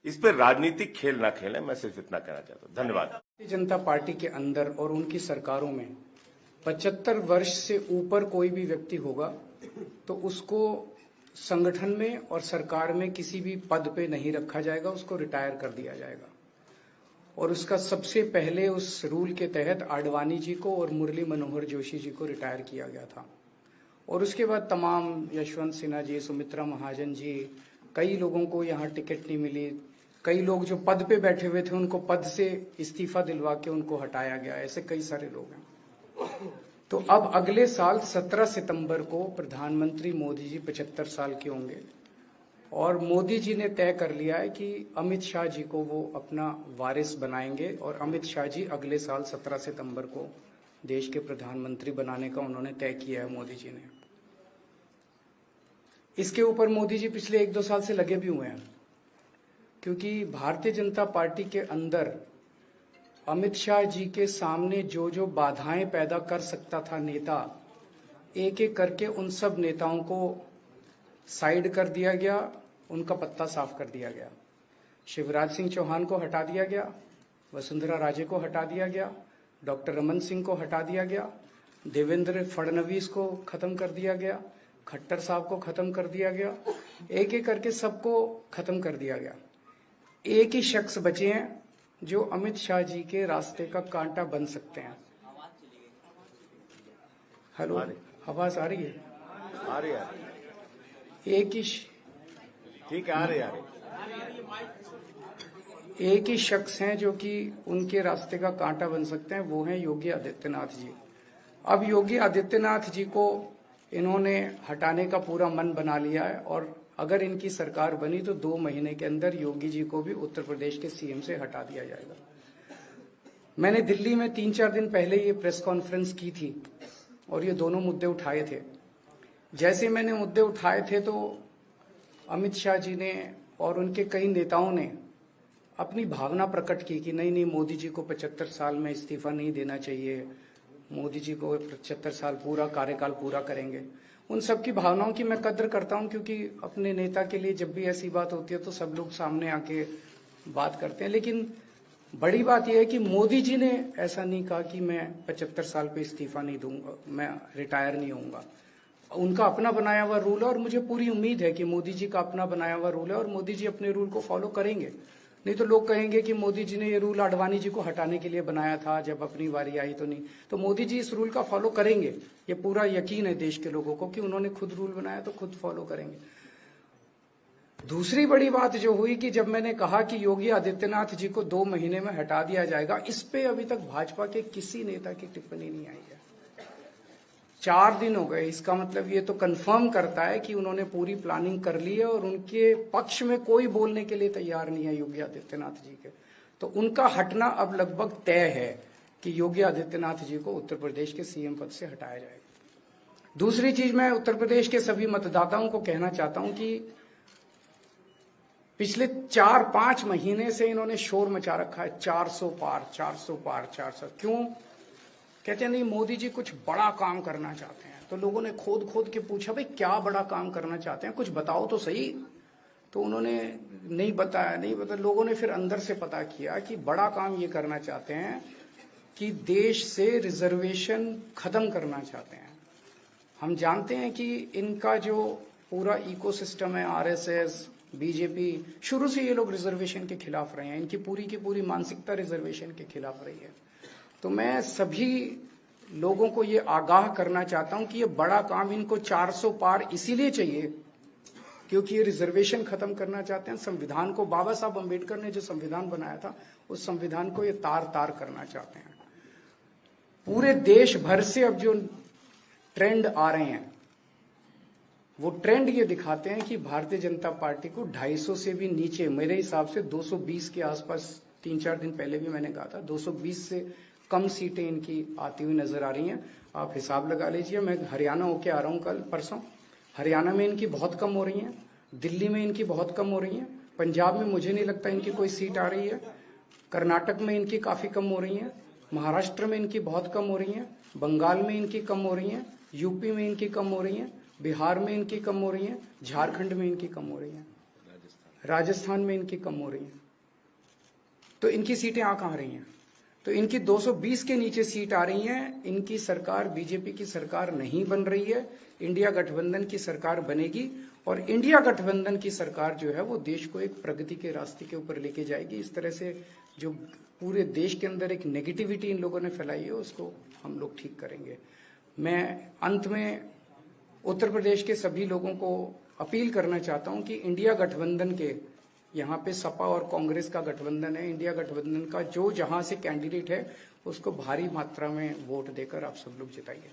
इस पर राजनीतिक खेल ना खेलें, मैं सिर्फ इतना कहना चाहता हूं। धन्यवाद। भारतीय जनता पार्टी के अंदर और उनकी सरकारों में 75 वर्ष से ऊपर कोई भी व्यक्ति होगा तो उसको संगठन में और सरकार में किसी भी पद पे नहीं रखा जाएगा, उसको रिटायर कर दिया जाएगा। और उसका सबसे पहले उस रूल के तहत आडवाणी जी को और मुरली मनोहर जोशी जी को रिटायर किया गया था। और उसके बाद तमाम यशवंत सिन्हा जी, सुमित्रा महाजन जी, कई लोगों को यहाँ टिकट नहीं मिली, कई लोग जो पद पे बैठे हुए थे उनको पद से इस्तीफा दिलवा के उनको हटाया गया, ऐसे कई सारे लोग हैं। तो अब अगले साल 17 सितंबर को प्रधानमंत्री मोदी जी 75 साल के होंगे और मोदी जी ने तय कर लिया है कि अमित शाह जी को वो अपना वारिस बनाएंगे और अमित शाह जी अगले साल 17 सितंबर को देश के प्रधानमंत्री बनाने का उन्होंने तय किया है मोदी जी ने। इसके ऊपर मोदी जी पिछले 1-2 साल से लगे भी हुए हैं, क्योंकि भारतीय जनता पार्टी के अंदर अमित शाह जी के सामने जो जो बाधाएं पैदा कर सकता था नेता, एक एक करके उन सब नेताओं को साइड कर दिया गया, उनका पत्ता साफ कर दिया गया। शिवराज सिंह चौहान को हटा दिया गया, वसुंधरा राजे को हटा दिया गया, डॉक्टर रमन सिंह को हटा दिया गया, देवेंद्र फडणवीस को खत्म कर दिया गया, खट्टर साहब को खत्म कर दिया गया, एक एक करके सबको खत्म कर दिया गया। एक ही शख्स बचे हैं जो अमित शाह जी के रास्ते का कांटा बन सकते हैं। हेलो, आवाज आ रही है? आ रही है। एक ही ठीक है, आ रही है। एक ही शख्स हैं जो कि उनके रास्ते का कांटा बन सकते हैं, वो हैं योगी आदित्यनाथ जी। अब योगी आदित्यनाथ जी को इन्होंने हटाने का पूरा मन बना लिया है और अगर इनकी सरकार बनी तो 2 महीने के अंदर योगी जी को भी उत्तर प्रदेश के सीएम से हटा दिया जाएगा। मैंने दिल्ली में 3-4 दिन पहले ये प्रेस कॉन्फ्रेंस की थी और ये दोनों मुद्दे उठाए थे। जैसे मैंने मुद्दे उठाए थे तो अमित शाह जी ने और उनके कई नेताओं ने अपनी भावना प्रकट की कि नहीं, मोदी जी को 75 साल में इस्तीफा नहीं देना चाहिए, मोदी जी को 75 साल पूरा कार्यकाल पूरा करेंगे। उन सब की भावनाओं की मैं कद्र करता हूं, क्योंकि अपने नेता के लिए जब भी ऐसी बात होती है तो सब लोग सामने आके बात करते हैं। लेकिन बड़ी बात यह है कि मोदी जी ने ऐसा नहीं कहा कि मैं 75 साल पे इस्तीफा नहीं दूंगा, मैं रिटायर नहीं होऊंगा। उनका अपना बनाया हुआ रूल है और मुझे पूरी उम्मीद है कि मोदी जी का अपना बनाया हुआ रूल है और मोदी जी अपने रूल को फॉलो करेंगे। नहीं तो लोग कहेंगे कि मोदी जी ने ये रूल आडवाणी जी को हटाने के लिए बनाया था, जब अपनी बारी आई तो नहीं। तो मोदी जी इस रूल का फॉलो करेंगे, ये पूरा यकीन है देश के लोगों को कि उन्होंने खुद रूल बनाया तो खुद फॉलो करेंगे। दूसरी बड़ी बात जो हुई कि जब मैंने कहा कि योगी आदित्यनाथ जी को 2 महीने में हटा दिया जाएगा, इस पे अभी तक भाजपा के किसी नेता की टिप्पणी नहीं आई है। 4 दिन हो गए, इसका मतलब ये तो कंफर्म करता है कि उन्होंने पूरी प्लानिंग कर ली है और उनके पक्ष में कोई बोलने के लिए तैयार नहीं है योगी आदित्यनाथ जी के। तो उनका हटना अब लगभग तय है कि योगी आदित्यनाथ जी को उत्तर प्रदेश के सीएम पद से हटाया जाएगा। दूसरी चीज, मैं उत्तर प्रदेश के सभी मतदाताओं को कहना चाहता हूं कि पिछले 4-5 महीने से इन्होंने शोर मचा रखा है 400 पार 400 पार 400। क्यों? कहते हैं नहीं, मोदी जी कुछ बड़ा काम करना चाहते हैं। तो लोगों ने खोद के पूछा, भाई क्या बड़ा काम करना चाहते हैं, कुछ बताओ तो सही। तो उन्होंने नहीं बताया। लोगों ने फिर अंदर से पता किया कि बड़ा काम ये करना चाहते हैं कि देश से रिजर्वेशन खत्म करना चाहते हैं। हम जानते हैं कि इनका जो पूरा इकोसिस्टम है, आरएसएस, बीजेपी, शुरू से ये लोग रिजर्वेशन के खिलाफ रहे हैं। इनकी पूरी की पूरी मानसिकता रिजर्वेशन के खिलाफ रही है। तो मैं सभी लोगों को ये आगाह करना चाहता हूं कि ये बड़ा काम इनको 400 पार इसीलिए चाहिए क्योंकि ये रिजर्वेशन खत्म करना चाहते हैं। संविधान को, बाबा साहब अम्बेडकर ने जो संविधान बनाया था, उस संविधान को ये तार करना चाहते हैं। पूरे देश भर से अब जो ट्रेंड आ रहे हैं, वो ट्रेंड ये दिखाते हैं कि भारतीय जनता पार्टी को 250 से भी नीचे, मेरे हिसाब से 220 के आसपास, 3-4 दिन पहले भी मैंने कहा था, 220 से कम सीटें इनकी आती हुई नजर आ रही हैं। आप हिसाब लगा लीजिए। मैं हरियाणा होके आ रहा हूँ कल परसों, हरियाणा में इनकी बहुत कम हो रही हैं, दिल्ली में इनकी बहुत कम हो रही हैं, पंजाब में मुझे नहीं लगता इनकी कोई सीट आ रही है, कर्नाटक में इनकी काफी कम हो रही हैं, महाराष्ट्र में इनकी बहुत कम हो रही हैं, बंगाल में इनकी कम हो रही हैं, यूपी में इनकी कम हो रही हैं, बिहार में इनकी कम हो रही हैं, झारखंड में इनकी कम हो रही हैं, राजस्थान में इनकी कम हो रही है, तो इनकी सीटें आ कहां रही हैं? तो इनकी 220 के नीचे सीट आ रही हैं। इनकी सरकार बीजेपी की सरकार नहीं बन रही है, इंडिया गठबंधन की सरकार बनेगी और इंडिया गठबंधन की सरकार जो है वो देश को एक प्रगति के रास्ते के ऊपर लेके जाएगी। इस तरह से जो पूरे देश के अंदर एक नेगेटिविटी इन लोगों ने फैलाई है उसको हम लोग ठीक करेंगे। मैं अंत में उत्तर प्रदेश के सभी लोगों को अपील करना चाहता हूं कि इंडिया गठबंधन के, यहाँ पे सपा और कांग्रेस का गठबंधन है, इंडिया गठबंधन का जो जहां से कैंडिडेट है उसको भारी मात्रा में वोट देकर आप सब लोग जिताइए।